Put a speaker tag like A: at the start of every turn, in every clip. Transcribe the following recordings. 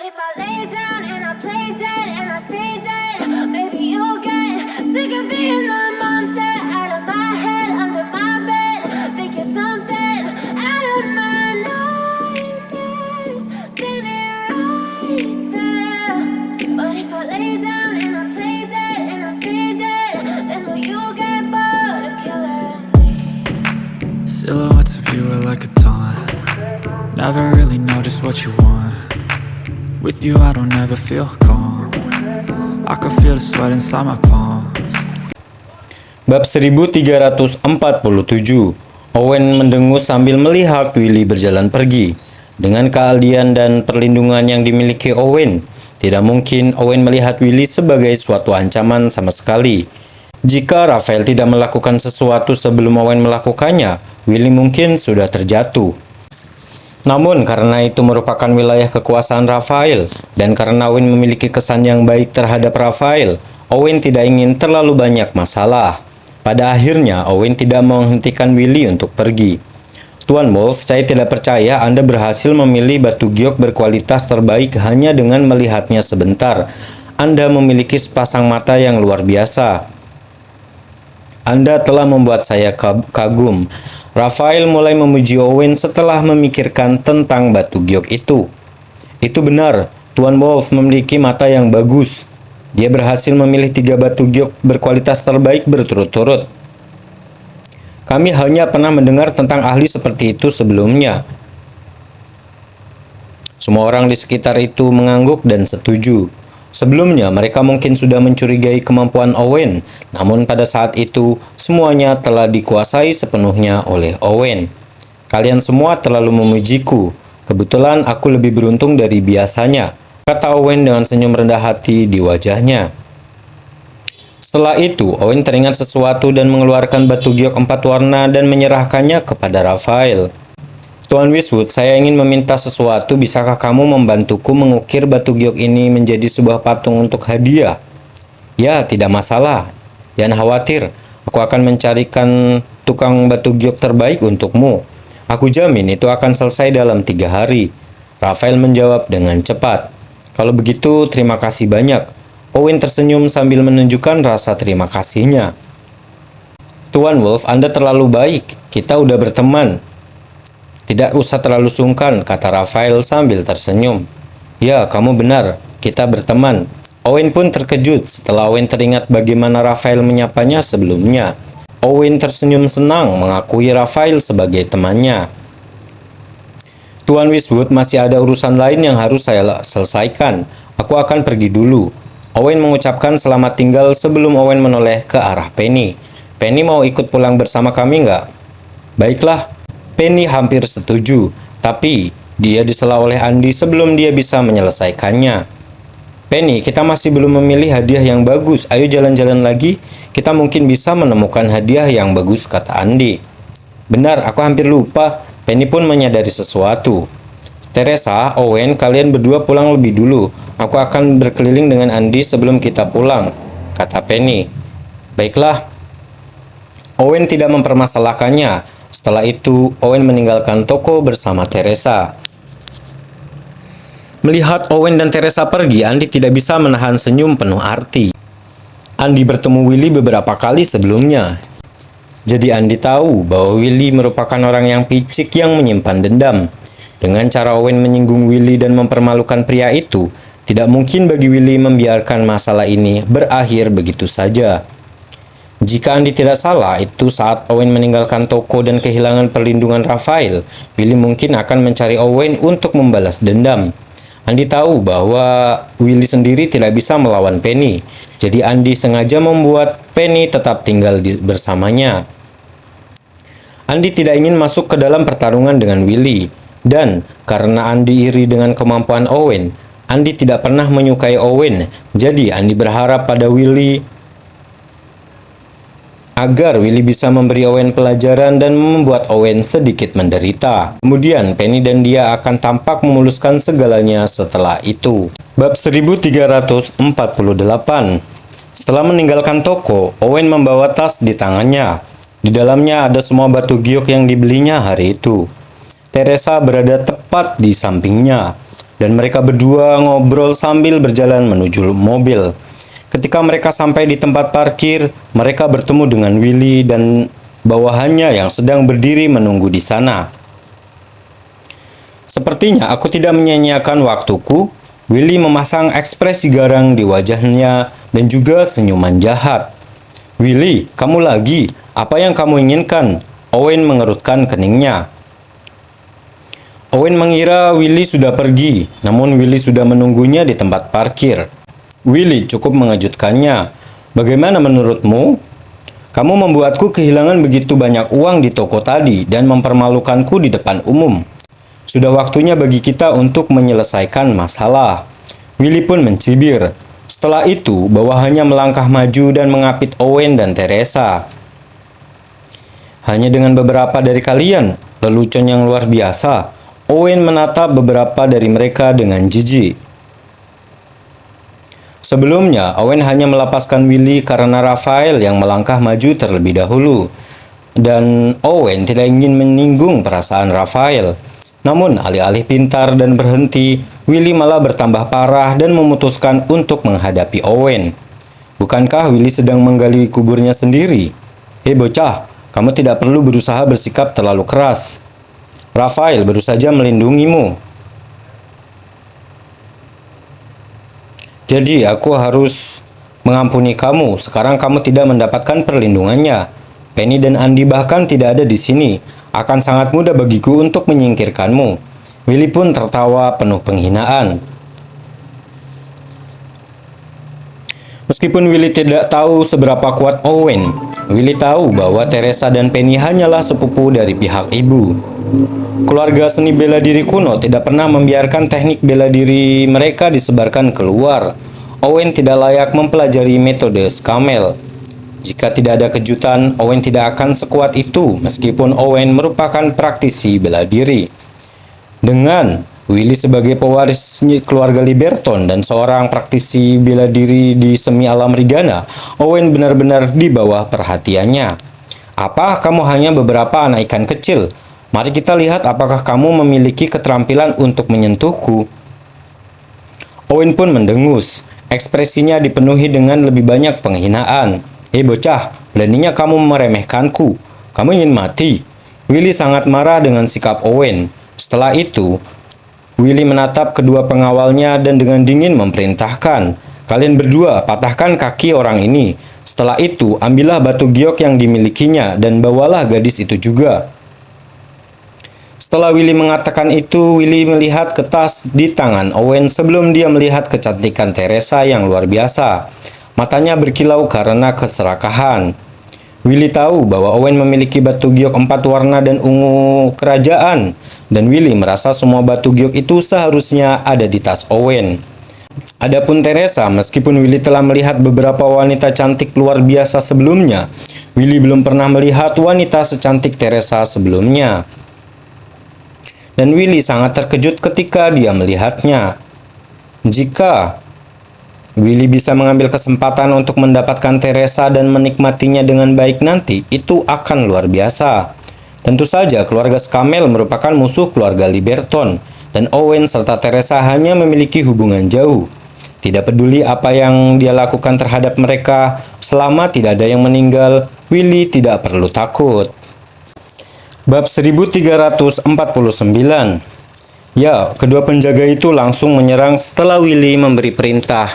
A: if I lay down and I play dead and I stay dead, maybe you'll get sick of being the monster out of my head, under my bed. Think you're something out of my nightmares, standing right there. But if I lay down and I play dead and I stay dead, then will you get bored of killing me?
B: Silhouettes of you are like a taunt. Never really know just what you want. With you I don't ever feel calm. I can feel the sweat inside my palm.
C: Bab 1347. Owen mendengus sambil melihat Willy berjalan pergi. Dengan keahlian dan perlindungan yang dimiliki Owen, tidak mungkin Owen melihat Willy sebagai suatu ancaman sama sekali. Jika Raphael tidak melakukan sesuatu sebelum Owen melakukannya, Willy mungkin sudah terjatuh. Namun karena itu merupakan wilayah kekuasaan Raphael, dan karena Owen memiliki kesan yang baik terhadap Raphael, Owen tidak ingin terlalu banyak masalah. Pada akhirnya, Owen tidak menghentikan Willy untuk pergi. Tuan Wolf, saya tidak percaya Anda berhasil memilih batu giok berkualitas terbaik hanya dengan melihatnya sebentar. Anda memiliki sepasang mata yang luar biasa. Anda telah membuat saya kagum. Raphael mulai memuji Owen setelah memikirkan tentang batu giok itu. Itu benar, Tuan Wolf memiliki mata yang bagus. Dia berhasil memilih 3 batu giok berkualitas terbaik berturut-turut. Kami hanya pernah mendengar tentang ahli seperti itu sebelumnya. Semua orang di sekitar itu mengangguk dan setuju. Sebelumnya, mereka mungkin sudah mencurigai kemampuan Owen, namun pada saat itu, semuanya telah dikuasai sepenuhnya oleh Owen. Kalian semua terlalu memujiku. Kebetulan aku lebih beruntung dari biasanya, kata Owen dengan senyum rendah hati di wajahnya. Setelah itu, Owen teringat sesuatu dan mengeluarkan batu giok 4 warna dan menyerahkannya kepada Raphael. Tuan Westwood, saya ingin meminta sesuatu. Bisakah kamu membantuku mengukir batu giok ini menjadi sebuah patung untuk hadiah? Ya, tidak masalah. Jangan khawatir, aku akan mencarikan tukang batu giok terbaik untukmu. Aku jamin itu akan selesai dalam 3 hari. Raphael menjawab dengan cepat. Kalau begitu, terima kasih banyak. Owen tersenyum sambil menunjukkan rasa terima kasihnya. Tuan Wolf, Anda terlalu baik. Kita udah berteman. Tidak usah terlalu sungkan, kata Raphael sambil tersenyum. Ya, kamu benar, kita berteman. Owen pun terkejut setelah Owen teringat bagaimana Raphael menyapanya sebelumnya. Owen tersenyum senang mengakui Raphael sebagai temannya. Tuan Westwood, masih ada urusan lain yang harus saya selesaikan. Aku akan pergi dulu. Owen mengucapkan selamat tinggal sebelum Owen menoleh ke arah Penny. Penny mau ikut pulang bersama kami nggak? Baiklah. Penny hampir setuju, tapi dia disela oleh Andy sebelum dia bisa menyelesaikannya. Penny, kita masih belum memilih hadiah yang bagus. Ayo jalan-jalan lagi. Kita mungkin bisa menemukan hadiah yang bagus, kata Andy. Benar, aku hampir lupa. Penny pun menyadari sesuatu. Teresa, Owen, kalian berdua pulang lebih dulu. Aku akan berkeliling dengan Andy sebelum kita pulang, kata Penny. Baiklah. Owen tidak mempermasalahkannya. Setelah itu, Owen meninggalkan toko bersama Teresa. Melihat Owen dan Teresa pergi, Andy tidak bisa menahan senyum penuh arti. Andy bertemu Willy beberapa kali sebelumnya. Jadi Andy tahu bahwa Willy merupakan orang yang picik yang menyimpan dendam. Dengan cara Owen menyinggung Willy dan mempermalukan pria itu, tidak mungkin bagi Willy membiarkan masalah ini berakhir begitu saja. Jika Andy tidak salah, itu saat Owen meninggalkan toko dan kehilangan perlindungan Raphael, Willy mungkin akan mencari Owen untuk membalas dendam. Andy tahu bahwa Willy sendiri tidak bisa melawan Penny, jadi Andy sengaja membuat Penny tetap tinggal bersamanya. Andy tidak ingin masuk ke dalam pertarungan dengan Willy, dan karena Andy iri dengan kemampuan Owen, Andy tidak pernah menyukai Owen, jadi Andy berharap pada Willy agar Willy bisa memberi Owen pelajaran dan membuat Owen sedikit menderita. Kemudian Penny dan dia akan tampak memuluskan segalanya setelah itu. Bab 1348. Setelah meninggalkan toko, Owen membawa tas di tangannya. Di dalamnya ada semua batu giok yang dibelinya hari itu. Teresa berada tepat di sampingnya. dan mereka berdua ngobrol sambil berjalan menuju mobil. Ketika mereka sampai di tempat parkir, mereka bertemu dengan Willy dan bawahannya yang sedang berdiri menunggu di sana. Sepertinya aku tidak menyia-nyiakan waktuku. Willy memasang ekspresi garang di wajahnya dan juga senyuman jahat. Willy, kamu lagi? Apa yang kamu inginkan? Owen mengerutkan keningnya. Owen mengira Willy sudah pergi, namun Willy sudah menunggunya di tempat parkir. Willy cukup mengejutkannya. Bagaimana menurutmu? Kamu membuatku kehilangan begitu banyak uang di toko tadi dan mempermalukanku di depan umum. Sudah waktunya bagi kita untuk menyelesaikan masalah. Willy pun mencibir. Setelah itu, bawahannya melangkah maju dan mengapit Owen dan Teresa. Hanya dengan beberapa dari kalian, lelucon yang luar biasa. Owen menatap beberapa dari mereka dengan jijik. Sebelumnya, Owen hanya melepaskan Willy karena Raphael yang melangkah maju terlebih dahulu. Dan Owen tidak ingin menyinggung perasaan Raphael. Namun, alih-alih pintar dan berhenti, Willy malah bertambah parah dan memutuskan untuk menghadapi Owen. Bukankah Willy sedang menggali kuburnya sendiri? Hei bocah, kamu tidak perlu berusaha bersikap terlalu keras. Raphael baru saja melindungimu. Jadi aku harus mengampuni kamu. Sekarang kamu tidak mendapatkan perlindungannya. Penny dan Andy bahkan tidak ada di sini. Akan sangat mudah bagiku untuk menyingkirkanmu. Willy pun tertawa penuh penghinaan. Meskipun Willy tidak tahu seberapa kuat Owen, Willy tahu bahwa Teresa dan Penny hanyalah sepupu dari pihak ibu. Keluarga seni bela diri kuno tidak pernah membiarkan teknik bela diri mereka disebarkan keluar. Owen tidak layak mempelajari metode Scamel. Jika tidak ada kejutan, Owen tidak akan sekuat itu meskipun Owen merupakan praktisi bela diri. Dengan Willy sebagai pewaris keluarga Liberton dan seorang praktisi bela diri di semi alam Rigana, Owen benar-benar di bawah perhatiannya. Apa kamu hanya beberapa anak ikan kecil? Mari kita lihat apakah kamu memiliki keterampilan untuk menyentuhku. Owen pun mendengus. Ekspresinya dipenuhi dengan lebih banyak penghinaan. Hei bocah, beraninya kamu meremehkanku. Kamu ingin mati. Willy sangat marah dengan sikap Owen. Setelah itu, Willy menatap kedua pengawalnya dan dengan dingin memerintahkan, kalian berdua patahkan kaki orang ini. Setelah itu, ambillah batu giok yang dimilikinya dan bawalah gadis itu juga. Setelah Willy mengatakan itu, Willy melihat ke tas di tangan Owen sebelum dia melihat kecantikan Teresa yang luar biasa. Matanya berkilau karena keserakahan. Willy tahu bahwa Owen memiliki batu giok 4 warna dan ungu kerajaan, dan Willy merasa semua batu giok itu seharusnya ada di tas Owen. Adapun Teresa, meskipun Willy telah melihat beberapa wanita cantik luar biasa sebelumnya, Willy belum pernah melihat wanita secantik Teresa sebelumnya. Dan Willy sangat terkejut ketika dia melihatnya. Jika Willy bisa mengambil kesempatan untuk mendapatkan Teresa dan menikmatinya dengan baik nanti, itu akan luar biasa. Tentu saja keluarga Scamel merupakan musuh keluarga Liberton, dan Owen serta Teresa hanya memiliki hubungan jauh. Tidak peduli apa yang dia lakukan terhadap mereka, selama tidak ada yang meninggal, Willy tidak perlu takut. Bab 1349. Ya, kedua penjaga itu langsung menyerang setelah Willy memberi perintah.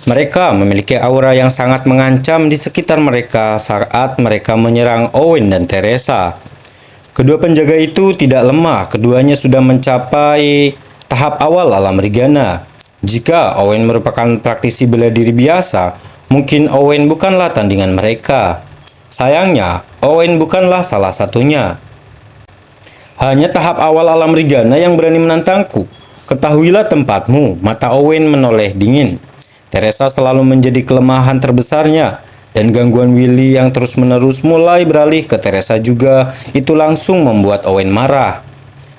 C: Mereka memiliki aura yang sangat mengancam di sekitar mereka saat mereka menyerang Owen dan Teresa. Kedua penjaga itu tidak lemah, keduanya sudah mencapai tahap awal alam Rigana. Jika Owen merupakan praktisi bela diri biasa, mungkin Owen bukanlah tandingan mereka. Sayangnya, Owen bukanlah salah satunya. Hanya tahap awal alam Rigana yang berani menantangku. Ketahuilah tempatmu, mata Owen menoleh dingin. Teresa selalu menjadi kelemahan terbesarnya, dan gangguan Willy yang terus-menerus mulai beralih ke Teresa juga, itu langsung membuat Owen marah.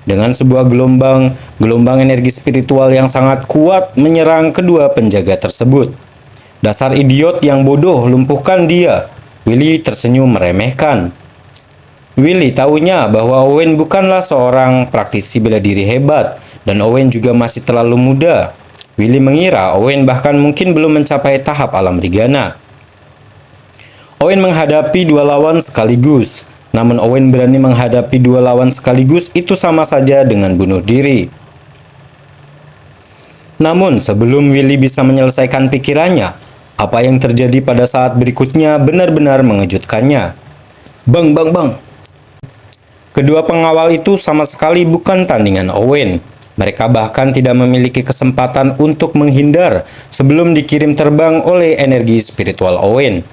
C: Dengan sebuah gelombang energi spiritual yang sangat kuat menyerang kedua penjaga tersebut. Dasar idiot yang bodoh, lumpuhkan dia. Willy tersenyum meremehkan. Willy tahunya bahwa Owen bukanlah seorang praktisi bela diri hebat, dan Owen juga masih terlalu muda. Willy mengira Owen bahkan mungkin belum mencapai tahap alam rigana. Owen menghadapi dua lawan sekaligus, namun Owen berani menghadapi dua lawan sekaligus itu sama saja dengan bunuh diri. Namun sebelum Willy bisa menyelesaikan pikirannya, apa yang terjadi pada saat berikutnya benar-benar mengejutkannya. Bang, bang, bang. Kedua pengawal itu sama sekali bukan tandingan Owen. Mereka bahkan tidak memiliki kesempatan untuk menghindar sebelum dikirim terbang oleh energi spiritual Owen.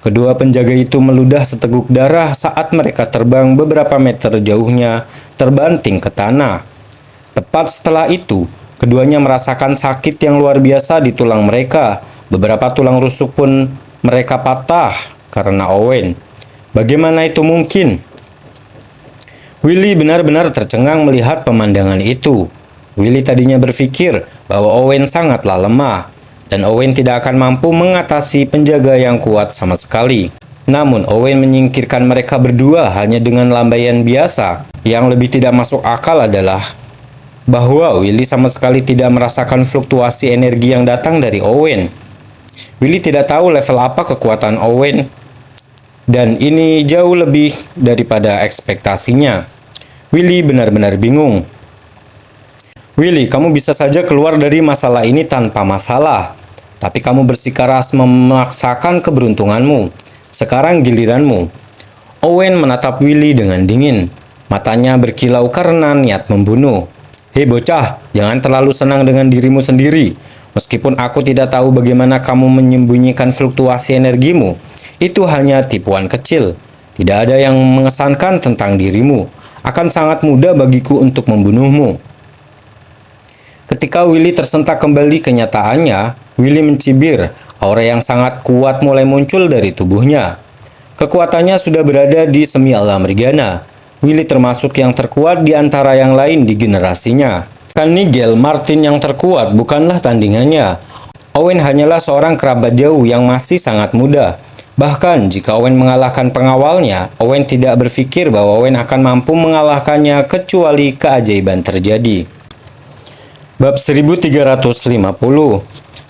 C: Kedua penjaga itu meludah seteguk darah saat mereka terbang beberapa meter jauhnya terbanting ke tanah. Tepat setelah itu, keduanya merasakan sakit yang luar biasa di tulang mereka. Beberapa tulang rusuk pun mereka patah karena Owen. Bagaimana itu mungkin? Willy benar-benar tercengang melihat pemandangan itu. Willy tadinya berpikir bahwa Owen sangatlah lemah, dan Owen tidak akan mampu mengatasi penjaga yang kuat sama sekali. Namun Owen menyingkirkan mereka berdua hanya dengan lambaian biasa. Yang lebih tidak masuk akal adalah bahwa Willy sama sekali tidak merasakan fluktuasi energi yang datang dari Owen. Willy tidak tahu level apa kekuatan Owen, dan ini jauh lebih daripada ekspektasinya. Willy benar-benar bingung. Willy, kamu bisa saja keluar dari masalah ini tanpa masalah, tapi kamu bersikeras memaksakan keberuntunganmu. Sekarang giliranmu. Owen menatap Willy dengan dingin. Matanya berkilau karena niat membunuh. Hei bocah, jangan terlalu senang dengan dirimu sendiri. Meskipun aku tidak tahu bagaimana kamu menyembunyikan fluktuasi energimu, itu hanya tipuan kecil. Tidak ada yang mengesankan tentang dirimu. Akan sangat mudah bagiku untuk membunuhmu. Ketika Willy tersentak kembali kenyataannya, Willy mencibir. Aura yang sangat kuat mulai muncul dari tubuhnya. Kekuatannya sudah berada di semi alam rigana. Willy termasuk yang terkuat di antara yang lain di generasinya. Kan Nigel Martin yang terkuat bukanlah tandingannya. Owen hanyalah seorang kerabat jauh yang masih sangat muda. Bahkan jika Owen mengalahkan pengawalnya, Owen tidak berpikir bahwa Owen akan mampu mengalahkannya kecuali keajaiban terjadi. Bab 1350.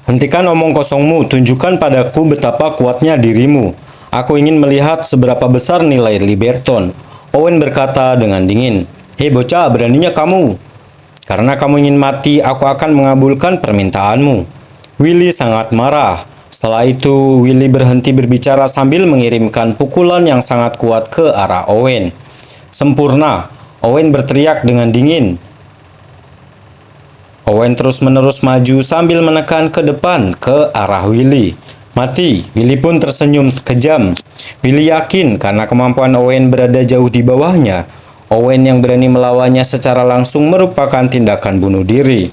C: Hentikan omong kosongmu, tunjukkan padaku betapa kuatnya dirimu. Aku ingin melihat seberapa besar nilai Liberton. Owen berkata dengan dingin. Hei bocah, beraninya kamu. Karena kamu ingin mati, aku akan mengabulkan permintaanmu. Willy sangat marah. Setelah itu, Willy berhenti berbicara sambil mengirimkan pukulan yang sangat kuat ke arah Owen. Sempurna, Owen berteriak dengan dingin. Owen terus-menerus maju sambil menekan ke depan ke arah Willy. Mati, Willy pun tersenyum kejam. Willy yakin karena kemampuan Owen berada jauh di bawahnya. Owen yang berani melawannya secara langsung merupakan tindakan bunuh diri.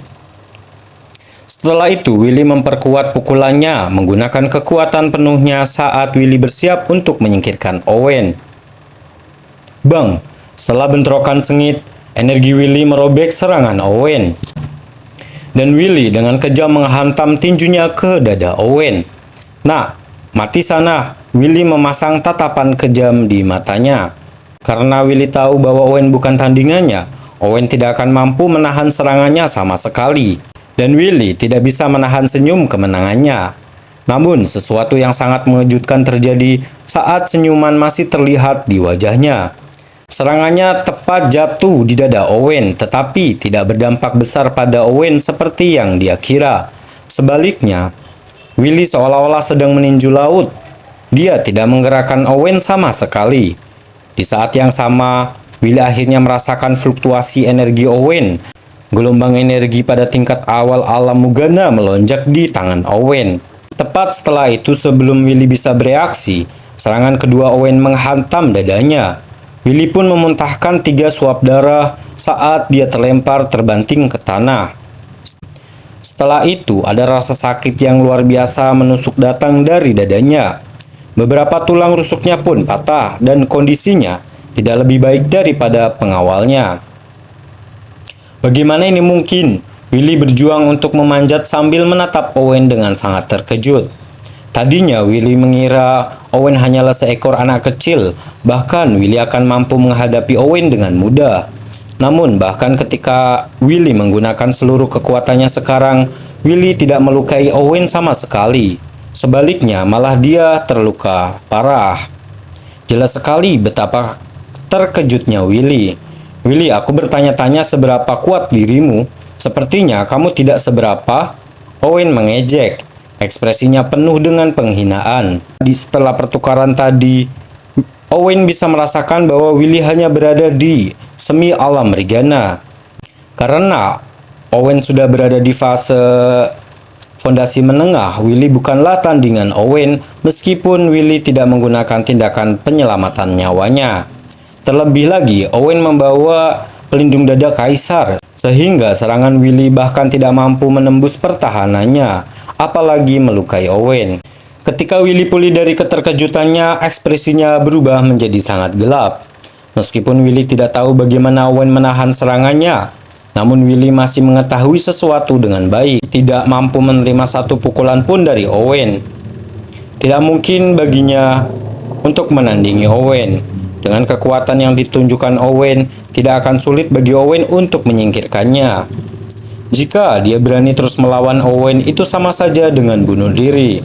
C: Setelah itu, Willy memperkuat pukulannya menggunakan kekuatan penuhnya saat Willy bersiap untuk menyingkirkan Owen. Bang! Setelah bentrokan sengit, energi Willy merobek serangan Owen. Dan Willy dengan kejam menghantam tinjunya ke dada Owen. Nah, mati sana! Willy memasang tatapan kejam di matanya. Karena Willy tahu bahwa Owen bukan tandingannya, Owen tidak akan mampu menahan serangannya sama sekali. Dan Willy tidak bisa menahan senyum kemenangannya. Namun, sesuatu yang sangat mengejutkan terjadi saat senyuman masih terlihat di wajahnya. Serangannya tepat jatuh di dada Owen, tetapi tidak berdampak besar pada Owen seperti yang dia kira. Sebaliknya, Willy seolah-olah sedang meninju laut. Dia tidak menggerakkan Owen sama sekali. Di saat yang sama, Willy akhirnya merasakan fluktuasi energi Owen. Gelombang energi pada tingkat awal alam Mugana melonjak di tangan Owen. Tepat setelah itu, sebelum Willy bisa bereaksi, serangan kedua Owen menghantam dadanya. Willy pun memuntahkan 3 suap darah saat dia terlempar terbanting ke tanah. Setelah itu, ada rasa sakit yang luar biasa menusuk datang dari dadanya. Beberapa tulang rusuknya pun patah dan kondisinya tidak lebih baik daripada pengawalnya. Bagaimana ini mungkin? Willy berjuang untuk memanjat sambil menatap Owen dengan sangat terkejut. Tadinya Willy mengira Owen hanyalah seekor anak kecil, bahkan Willy akan mampu menghadapi Owen dengan mudah. Namun, bahkan ketika Willy menggunakan seluruh kekuatannya sekarang, Willy tidak melukai Owen sama sekali. Sebaliknya, malah dia terluka parah. Jelas sekali betapa terkejutnya Willy. Willy, aku bertanya-tanya seberapa kuat dirimu. Sepertinya kamu tidak seberapa. Owen mengejek. Ekspresinya penuh dengan penghinaan. Setelah pertukaran tadi, Owen bisa merasakan bahwa Willy hanya berada di semi alam Regana. Karena Owen sudah berada di fase fondasi menengah, Willy bukanlah tandingan Owen meskipun Willy tidak menggunakan tindakan penyelamatan nyawanya. Terlebih lagi, Owen membawa pelindung dada kaisar, sehingga serangan Willy bahkan tidak mampu menembus pertahanannya, apalagi melukai Owen. Ketika Willy pulih dari keterkejutannya, ekspresinya berubah menjadi sangat gelap. Meskipun Willy tidak tahu bagaimana Owen menahan serangannya, namun Willy masih mengetahui sesuatu dengan baik, tidak mampu menerima satu pukulan pun dari Owen. Tidak mungkin baginya untuk menandingi Owen. Dengan kekuatan yang ditunjukkan Owen, tidak akan sulit bagi Owen untuk menyingkirkannya. Jika dia berani terus melawan Owen, itu sama saja dengan bunuh diri.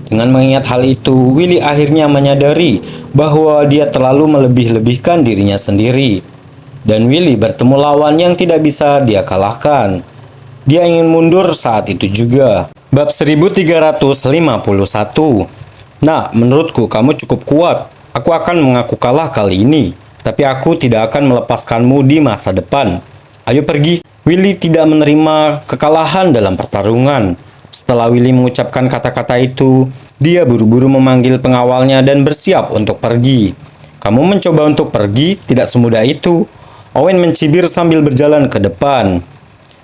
C: Dengan mengingat hal itu, Willy akhirnya menyadari bahwa dia terlalu melebih-lebihkan dirinya sendiri. Dan Willy bertemu lawan yang tidak bisa dia kalahkan. Dia ingin mundur saat itu juga. Bab 1351. Nah, menurutku kamu cukup kuat. Aku akan mengaku kalah kali ini, tapi aku tidak akan melepaskanmu di masa depan. Ayo pergi. Willy tidak menerima kekalahan dalam pertarungan. Setelah Willy mengucapkan kata-kata itu, dia buru-buru memanggil pengawalnya dan bersiap untuk pergi. Kamu mencoba untuk pergi, tidak semudah itu. Owen mencibir sambil berjalan ke depan,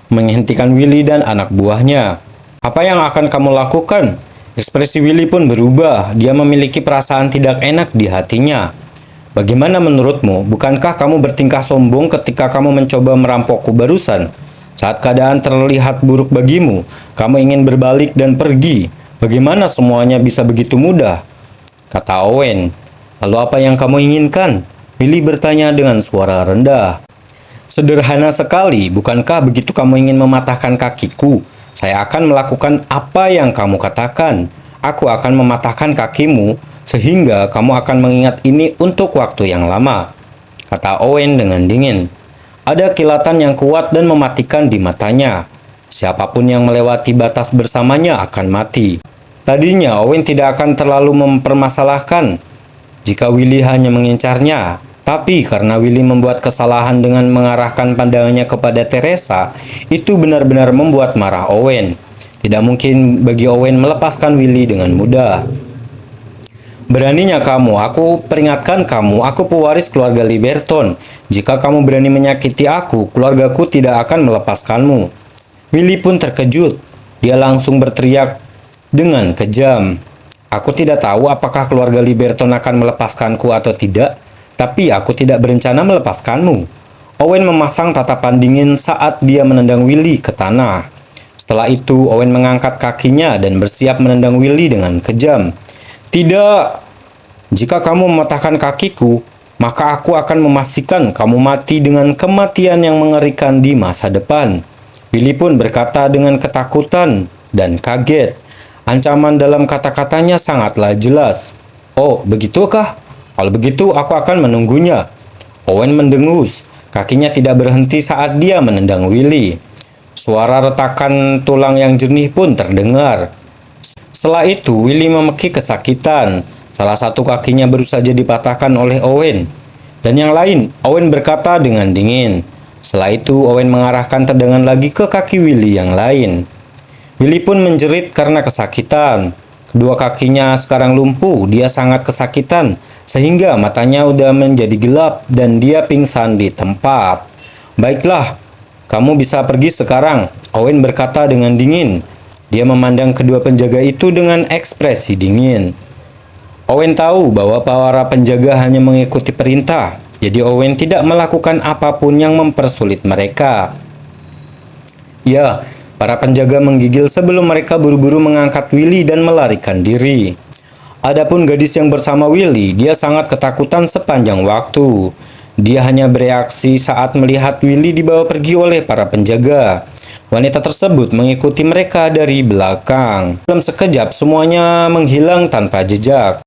C: menghentikan Willy dan anak buahnya. Apa yang akan kamu lakukan? Ekspresi Willy pun berubah. Dia memiliki perasaan tidak enak di hatinya. Bagaimana menurutmu? Bukankah kamu bertingkah sombong ketika kamu mencoba merampokku barusan? Saat keadaan terlihat buruk bagimu, kamu ingin berbalik dan pergi. Bagaimana semuanya bisa begitu mudah? Kata Owen. Lalu apa yang kamu inginkan? Willy bertanya dengan suara rendah. Sederhana sekali, bukankah begitu kamu ingin mematahkan kakiku? Saya akan melakukan apa yang kamu katakan. Aku akan mematahkan kakimu, sehingga kamu akan mengingat ini untuk waktu yang lama. Kata Owen dengan dingin. Ada kilatan yang kuat dan mematikan di matanya. Siapapun yang melewati batas bersamanya akan mati. Tadinya Owen tidak akan terlalu mempermasalahkan jika Willy hanya mengincarnya. Tapi karena Willy membuat kesalahan dengan mengarahkan pandangannya kepada Teresa, itu benar-benar membuat marah Owen. Tidak mungkin bagi Owen melepaskan Willy dengan mudah. Beraninya kamu, aku peringatkan kamu, aku pewaris keluarga Liberton. Jika kamu berani menyakiti aku, keluargaku tidak akan melepaskanmu. Willy pun terkejut. Dia langsung berteriak dengan kejam. Aku tidak tahu apakah keluarga Liberton akan melepaskanku atau tidak, tapi aku tidak berencana melepaskanmu. Owen memasang tatapan dingin saat dia menendang Willy ke tanah. Setelah itu, Owen mengangkat kakinya dan bersiap menendang Willy dengan kejam. Tidak, jika kamu mematahkan kakiku, maka aku akan memastikan kamu mati dengan kematian yang mengerikan di masa depan. Willy pun berkata dengan ketakutan dan kaget. Ancaman dalam kata-katanya sangatlah jelas. Oh, begitukah? Kalau begitu, aku akan menunggunya. Owen mendengus. Kakinya tidak berhenti saat dia menendang Willy. Suara retakan tulang yang jernih pun terdengar. Setelah itu, Willy memeki kesakitan. Salah satu kakinya baru saja dipatahkan oleh Owen. Dan yang lain, Owen berkata dengan dingin. Setelah itu, Owen mengarahkan tendangan lagi ke kaki Willy yang lain. Willy pun menjerit karena kesakitan. Kedua kakinya sekarang lumpuh, dia sangat kesakitan, sehingga matanya udah menjadi gelap dan dia pingsan di tempat. Baiklah, kamu bisa pergi sekarang, Owen berkata dengan dingin. Dia memandang kedua penjaga itu dengan ekspresi dingin. Owen tahu bahwa para penjaga hanya mengikuti perintah, jadi Owen tidak melakukan apapun yang mempersulit mereka. Ya, para penjaga menggigil sebelum mereka buru-buru mengangkat Willy dan melarikan diri. Adapun gadis yang bersama Willy, dia sangat ketakutan sepanjang waktu. Dia hanya bereaksi saat melihat Willy dibawa pergi oleh para penjaga. Wanita tersebut mengikuti mereka dari belakang. Dalam sekejap semuanya menghilang tanpa jejak.